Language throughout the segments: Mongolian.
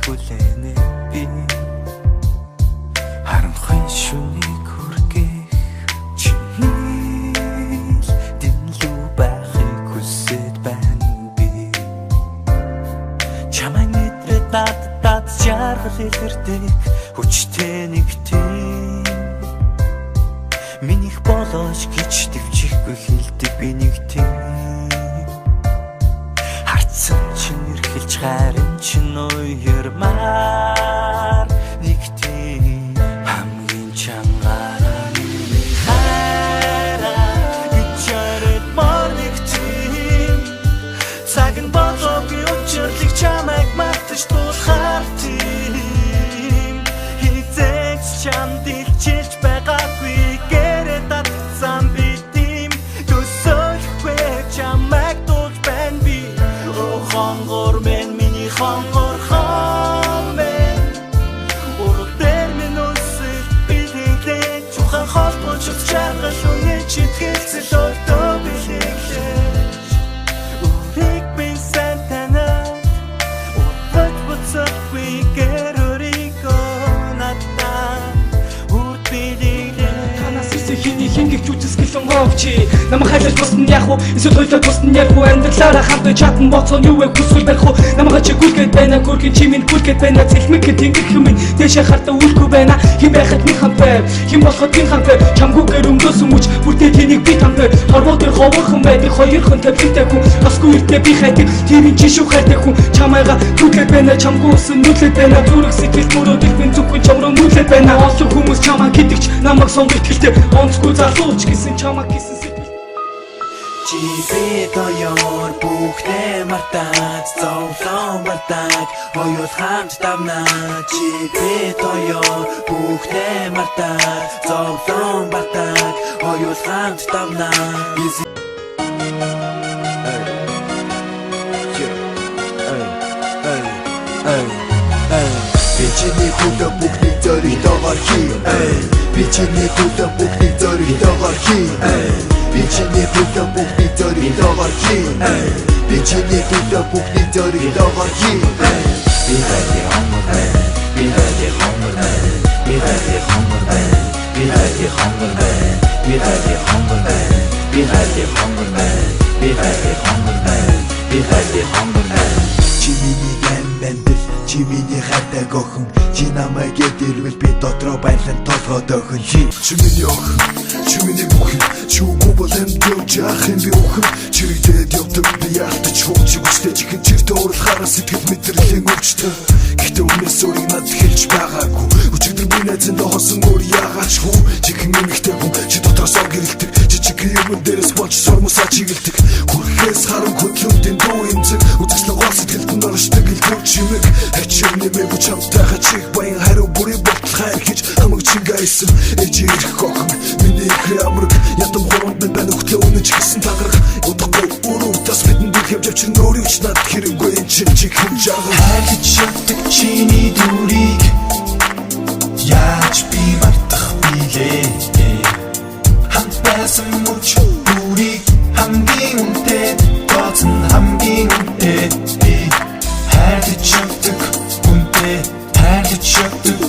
хүлээнэ би харанхуй шүнийг хүргэх чиний дэмлүү байхыг хүсэж байна би чамайг мэдрээд надад жаргал илэрдэг хүчтэй нэг тийм минийх болооч гэж төвчихгүй хэлдэг би нэг тийм харцсан чин эрхэлж харин чин уярмаар нэг тийм хамгийн чангараа миний хайраа ичээрээд мор нэг тийм цаг нь болоогүй учирлыг чамайг мартаж тулахар тийм хизээч чамд илчилж байгаагүй гэрээ татсан би тийм төсөөлөхгүй чамайг тулж байна би хонгор мен миний хонгор мен ураг дээр минь үсэл билээ чухан холбооч чаргал үнэ читгэлцэл өртөө билээ үрийг би сан танаад ураг буцахгүй гэрөрийгөө надад үрд билээ танаас ирсэн хиний хингэгч үзэсгэлэн гоовчи намайг хайлж босна яах вэ эсвэл хоёлоо босна яах вэ амьдралаараа хамт чадсан боцсон юу вэ хүсвэл байх вэ намайг чи гүлгээд байна гүргийн чимийн гүлгээд байна цэлмэгэд тэнгэр хүмүүс дэшээ хартаа үлгүй байна хин байхад минь хамт байв хин болоход минь хамт байв чамгүйгээр өнгөөсөн мөч бүртээ тэнийг би хамт байв хорвоо дээр ховорхон байдаг хоёрхон тавилантай хүн басгүй иртээ би хайдаг тийм чи шүү хайдаг хүн чамайга гүлгээд байна чамгүйсэн нүлээд байна зүрх сэтгэл мөрөөд их минь зүггүй чамруу нүлээд байна олон хүмүүс чамайг гэдэгч намайг сонгох гэлтэй онцгүй залууч гэсэн чамайг гэсэн чи битоёр бүхнээ мартаад зовлон бартаад хоёул хамт давнаа чи битоёр бүхнээ мартаад зовлон бартаад хоёул хамт давнаа Бичний хүлэ бүхний зориг дагар хий Бичний хүлэ бүхний зориг дагар хий Бичний хүлэ бүхний зориг дагар хий Бичний хүлэ бүхний зориг дагар хий би хайр хонгор байна би хайр хонгор байна би хайр хонгор байна би хайр хонгор байна би хайр хонгор байна би хайр хонгор байна би хайр хонгор байна би хайр хонгор байна Чиминий гэмбэндэл чиминий хайртай охин чи намайг эдэрвэл би дотроо байлан толгойд охин чиминий охин чиминий бүхэн чи үгүй бол амдж яах юм би охин чирэгдээд явдаг би яалтаж хөвч хүчтэй чихэн чиртэ уралхаараа сэтгэл мэдрэлийн өвчтэй гэхдээ өмнөөс өөрийг над хэлж байгаагүй өчигдөр би найзандаа хосон өөр яагаач хүү чихэн эмэгтэй хүн чи дотроос гэрэлдэг жижиг юм дээрээс болж сормосаа чигэлдэг хүрхээс харан хөдлөмтийн дуу имзэг үзэсгэлэн гол сэтгэлд нь оршдог илгүү чимэг хачир нэмээгүй чамтайха чих баян хариу бүрий болтол хайр хийж хамаг чингайсан ээж ирэх охин миний ихрэ амраг ядам хоронд минь байна өгтлээ үнэж гисэн тагарах удахгүй өрөө тас бидэн дэх явж авчир нөрөвч над хэрэггүй энэ чихэн жаргал хайрлаж яддаг чиний дүрийг яаж би мартах билээ хамт байсан мөч дүрийг хамгийн үнэтэй тооцсон хамгийн үнэтэй би хайрлаж яддаг үнэтэй хайрлаж яддаг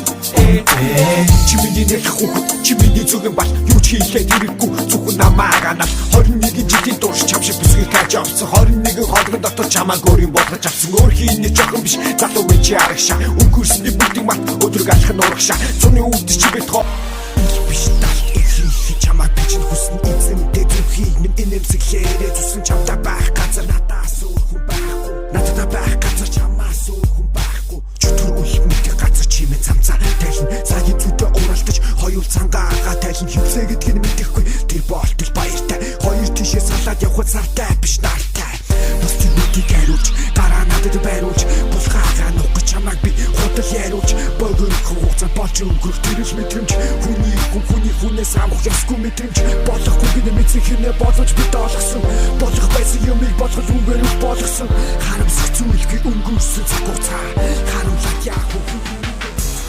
чиминий нэх хүүхэд чиминий зүгэн бал юу ч хийлээ хэрэггүй зөвхөн намааг анал 21 жилийн турш чам шиг бүсгийг каж авсан 21 хоолгон дотор чамааг өөрийн болгож авсан өөр хийний жоохон биш залуу вэ чи арагшаа өнгөрсөний бүгдийг март өдрөг алах нь урагшаа цуны өвд чи бит хоо биш тал их чамааг бичэн хүснэ эзэнтэй зүрхий минь энэмсэглээрээ зүсэн чамтай байх газар надаас өөр хүн байхгүй надтай байх газар чамаас өөр хүн байхгүй чөтгөр үех мэдээ газар чимээ цамцаа тайлн сая зүдэ уралдаж хоёул цангаагаа тайлн хөвсэй гэдгийг мэдэхгүй тэр болтол баяртай хоёр тишээ салаад явхад сартай биш нартай бас зүрхийг хариулж гараа надад байруулж булгаагаа нугч чамайг би худал яриулж богино хугацаа болж өнгөрөх тэрэл мэдрэмж хүнээс амх ясгүй мэдрэмж болохгүй би мэдсэн хэрнээ боловч би доолгосон болох байсан юмыг болгол өнгөрөх болгосон харамсах зүйлгүй өнгөрсөн цаг хугацаа харамлаад яах вэ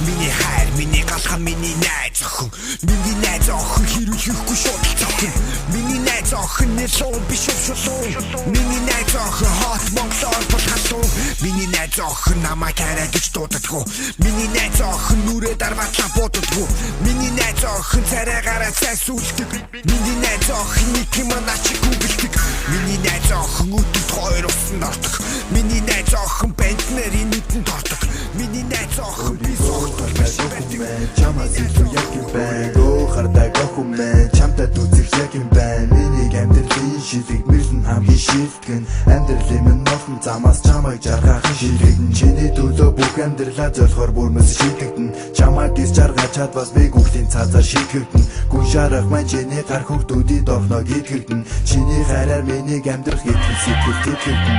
миний хайр миний галхан миний найз охин хэрэг хийхгүй шууд цохин миний найз охин нэлоо биш шулуу миний найз охин хот монголоор бол хатуу Миний найз охин намайг хараа гэж дууддаггүй. Миний найз охин нүрээ дарватлаа боддоггүй. Миний найз охин царайгаараа сайн сүлдэг. Миний найз охин нэг юм начиг үгэлдэг. Миний найз охин өдөрт 2 усан дордог. Миний найз охин бэнтнэрийн нүдэнд ордог. Миний найз охин би сохтол биш байдаг. Чамаас илүү яг юм байна. Гоо хардаг охин чамтай дүүцэх яг юм байна. Миний амьдралын шилэг мэрлэн хамгийн шилтгэн. Амьдралын минь нотлон замаас чамайг жаргахын шилэгдэн. Чиний төлөө бүх амьдралаа золихоор бүрмэс шийдэгдэн. Чамайг дис жаргаж чадвас би гүглийн цаазаар шийдэгдэн. Гүн шарах маань чиний гар хөгдүүдид орно гítгэлдэн. Чиний хараар миний амьдрах итгэл сэтгэл тэтгэлдэн.